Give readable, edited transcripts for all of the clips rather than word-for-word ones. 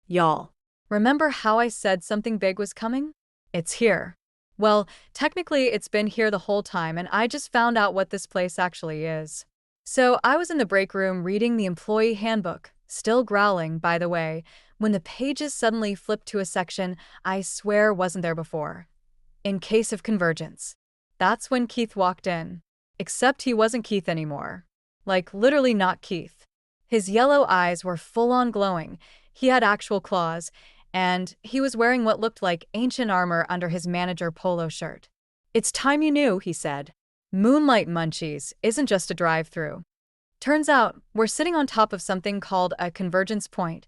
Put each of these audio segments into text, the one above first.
Y'all, remember how I said something big was coming? It's here. Well, technically, it's been here the whole time, and I just found out what this place actually is. So, I was in the break room reading the employee handbook, still growling, by the way, when the pages suddenly flipped to a section I swear wasn't there before. In case of convergence. That's when Keith walked in. Except he wasn't Keith anymore. Like, literally not Keith. His yellow eyes were full on glowing. He had actual claws, and he was wearing what looked like ancient armor under his manager polo shirt. It's time you knew, he said. Moonlight Munchies isn't just a drive-through. Turns out, we're sitting on top of something called a convergence point,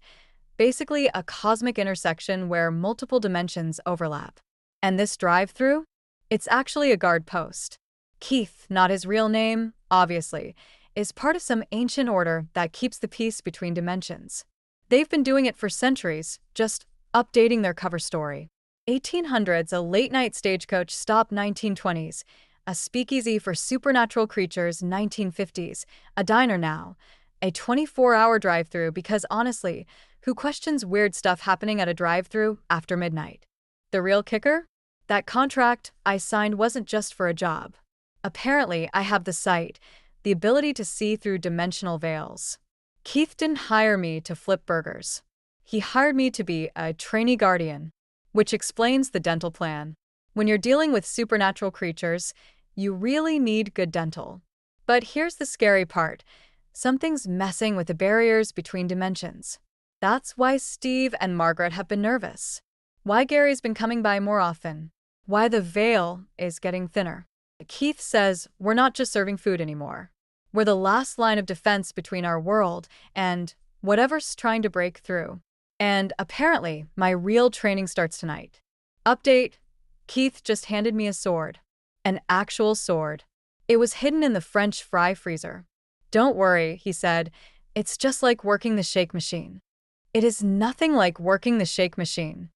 basically a cosmic intersection where multiple dimensions overlap. And this drive-through? It's actually a guard post. Keith, not his real name, obviously, is part of some ancient order that keeps the peace between dimensions. They've been doing it for centuries, just updating their cover story. 1800s, a late-night stagecoach stop 1920s, a speakeasy for supernatural creatures 1950s, a diner now, a 24-hour drive-through because honestly, who questions weird stuff happening at a drive-through after midnight? The real kicker? That contract I signed wasn't just for a job. Apparently, I have the sight, the ability to see through dimensional veils. Keith didn't hire me to flip burgers. He hired me to be a trainee guardian, which explains the dental plan. When you're dealing with supernatural creatures, you really need good dental. But here's the scary part. Something's messing with the barriers between dimensions. That's why Steve and Margaret have been nervous. Why Gary's been coming by more often. Why the veil is getting thinner. Keith says we're not just serving food anymore. We're the last line of defense between our world and whatever's trying to break through. And apparently, my real training starts tonight. Update: Keith just handed me a sword. An actual sword. It was hidden in the French fry freezer. Don't worry, he said. It's just like working the shake machine. It is nothing like working the shake machine.